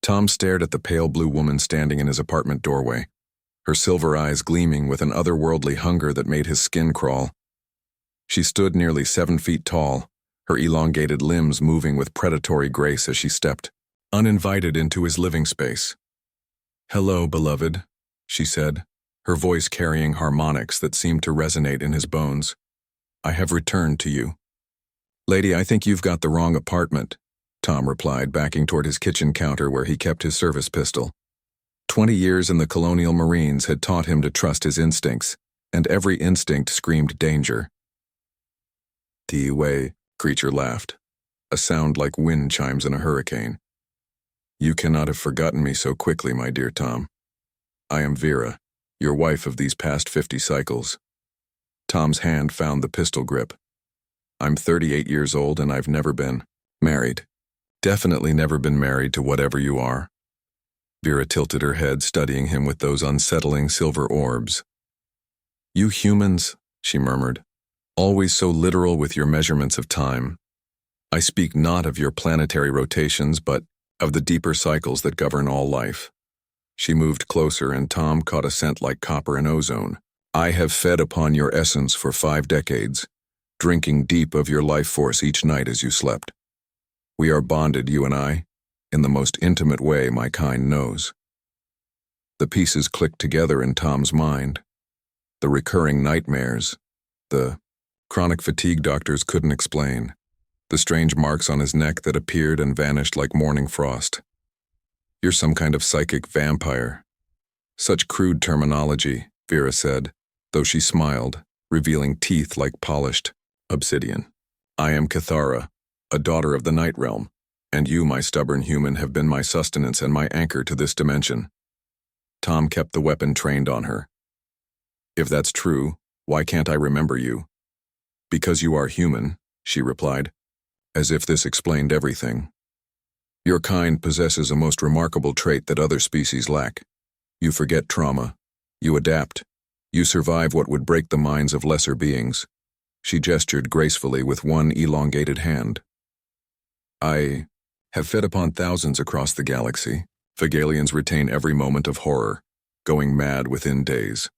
Tom stared at the pale blue woman standing in his apartment doorway, her silver eyes gleaming with an otherworldly hunger that made his skin crawl. She stood nearly 7 feet tall, her elongated limbs moving with predatory grace as she stepped, uninvited, into his living space. "Hello, beloved," she said, her voice carrying harmonics that seemed to resonate in his bones. "I have returned to you." "Lady, I think you've got the wrong apartment," Tom replied, backing toward his kitchen counter where he kept his service pistol. 20 years in the Colonial Marines had taught him to trust his instincts, and every instinct screamed danger. "Way," Creature laughed, a sound like wind chimes in a hurricane. "You cannot have forgotten me so quickly, my dear Tom. I am Vera, your wife of these past 50 cycles." Tom's hand found the pistol grip. "I'm 38 years old and I've never been married. Definitely never been married to whatever you are." Vera tilted her head, studying him with those unsettling silver orbs. "You humans," she murmured, "always so literal with your measurements of time. I speak not of your planetary rotations, but of the deeper cycles that govern all life." She moved closer, and Tom caught a scent like copper and ozone. "I have fed upon your essence for 5 decades, drinking deep of your life force each night as you slept. We are bonded, you and I, in the most intimate way my kind knows." The pieces clicked together in Tom's mind. The recurring nightmares, the chronic fatigue doctors couldn't explain, the strange marks on his neck that appeared and vanished like morning frost. "You're some kind of psychic vampire." "Such crude terminology," Vera said, though she smiled, revealing teeth like polished obsidian. "I am Cathara, a daughter of the Night Realm, and you, my stubborn human, have been my sustenance and my anchor to this dimension." Tom kept the weapon trained on her. "If that's true, why can't I remember you?" "Because you are human," she replied, as if this explained everything. "Your kind possesses a most remarkable trait that other species lack. You forget trauma. You adapt. You survive what would break the minds of lesser beings." She gestured gracefully with one elongated hand. "I have fed upon thousands across the galaxy. Phagalians retain every moment of horror, going mad within days.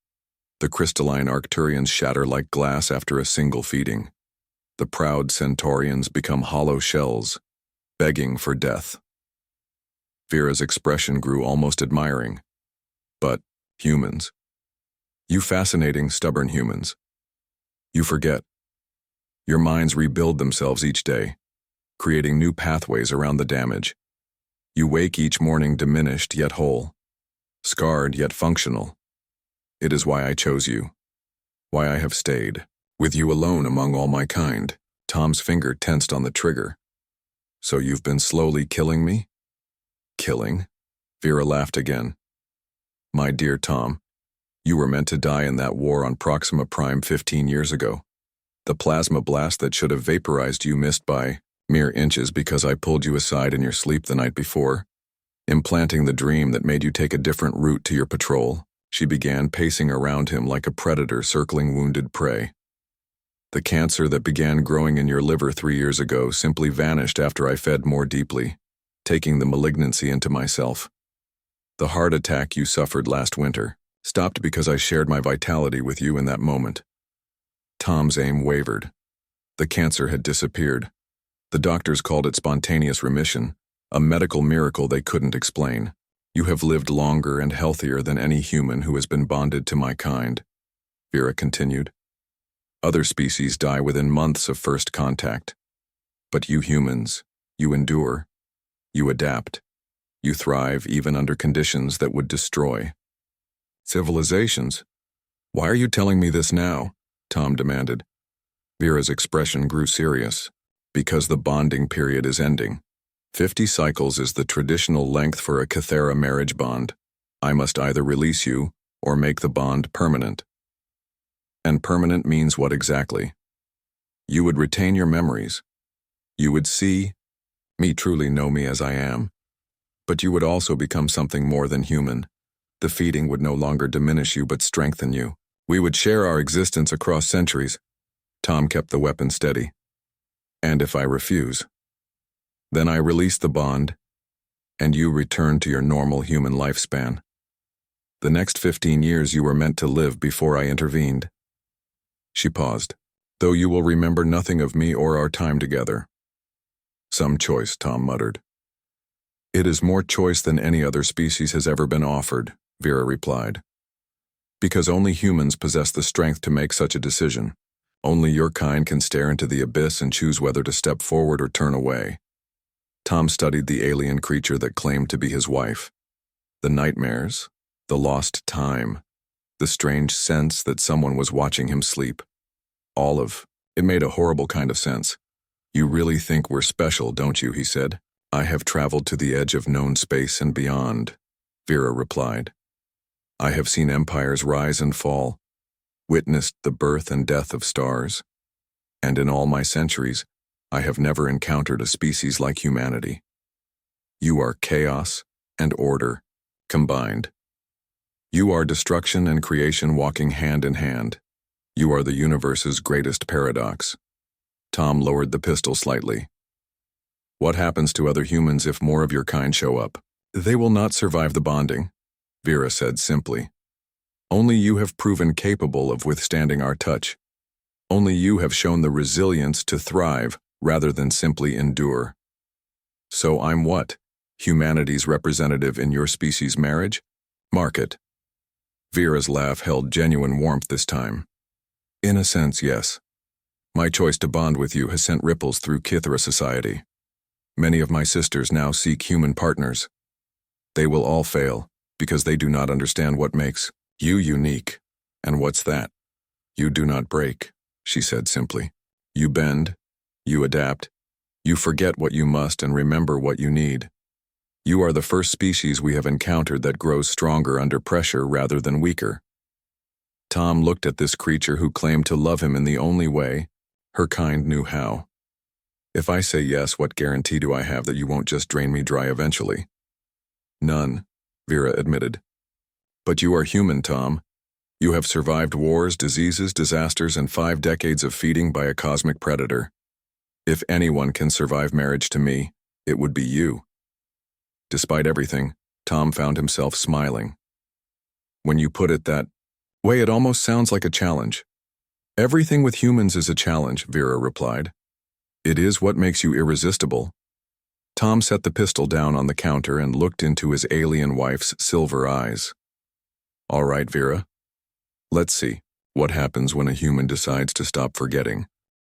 The crystalline Arcturians shatter like glass after a single feeding. The proud Centaurians become hollow shells, begging for death." Vera's expression grew almost admiring. "But humans. You fascinating, stubborn humans. You forget. Your minds rebuild themselves each day, creating new pathways around the damage. You wake each morning diminished yet whole, scarred yet functional. It is why I chose you, why I have stayed, with you alone among all my kind." Tom's finger tensed on the trigger. "So you've been slowly killing me?" "Killing?" Vera laughed again. "My dear Tom, you were meant to die in that war on Proxima Prime 15 years ago. The plasma blast that should have vaporized you missed by mere inches because I pulled you aside in your sleep the night before, implanting the dream that made you take a different route to your patrol." She began pacing around him like a predator circling wounded prey. "The cancer that began growing in your liver 3 years ago simply vanished after I fed more deeply, taking the malignancy into myself. The heart attack you suffered last winter stopped because I shared my vitality with you in that moment." Tom's aim wavered. The cancer had disappeared. The doctors called it spontaneous remission, a medical miracle they couldn't explain. "You have lived longer and healthier than any human who has been bonded to my kind," Vera continued. "Other species die within months of first contact. But you humans, you endure. You adapt. You thrive even under conditions that would destroy civilizations." "Why are you telling me this now?" Tom demanded. Vera's expression grew serious. "Because the bonding period is ending. 50 cycles is the traditional length for a Cathara marriage bond. I must either release you or make the bond permanent." "And permanent means what exactly?" "You would retain your memories. You would see me, truly know me as I am. But you would also become something more than human. The feeding would no longer diminish you but strengthen you. We would share our existence across centuries." Tom kept the weapon steady. "And if I refuse?" "Then I release the bond, and you returned to your normal human lifespan. The next 15 years you were meant to live before I intervened." She paused. "Though you will remember nothing of me or our time together." "Some choice," Tom muttered. "It is more choice than any other species has ever been offered," Vera replied. "Because only humans possess the strength to make such a decision. Only your kind can stare into the abyss and choose whether to step forward or turn away." Tom studied the alien creature that claimed to be his wife. The nightmares, the lost time, the strange sense that someone was watching him sleep. All of it made a horrible kind of sense. "You really think we're special, don't you?" he said. "I have traveled to the edge of known space and beyond," Vera replied. "I have seen empires rise and fall, witnessed the birth and death of stars, and in all my centuries, I have never encountered a species like humanity. You are chaos and order combined. You are destruction and creation walking hand in hand. You are the universe's greatest paradox." Tom lowered the pistol slightly. "What happens to other humans if more of your kind show up?" "They will not survive the bonding," Vera said simply. "Only you have proven capable of withstanding our touch. Only you have shown the resilience to thrive rather than simply endure. So I'm what? Humanity's representative in your species' marriage? Mark it." Vera's laugh held genuine warmth this time. "In a sense, yes. My choice to bond with you has sent ripples through Kithra society. Many of my sisters now seek human partners. They will all fail, because they do not understand what makes you unique. And what's that? You do not break," she said simply. "You bend, you adapt, you forget what you must and remember what you need. You are the first species we have encountered that grows stronger under pressure rather than weaker." Tom looked at this creature who claimed to love him in the only way her kind knew how. "If I say yes, what guarantee do I have that you won't just drain me dry eventually?" "None," Vera admitted. "But you are human, Tom. You have survived wars, diseases, disasters, and 5 decades of feeding by a cosmic predator. If anyone can survive marriage to me, it would be you." Despite everything, Tom found himself smiling. "When you put it that way, it almost sounds like a challenge." "Everything with humans is a challenge," Vera replied. "It is what makes you irresistible." Tom set the pistol down on the counter and looked into his alien wife's silver eyes. "All right, Vera. Let's see. What happens when a human decides to stop forgetting?"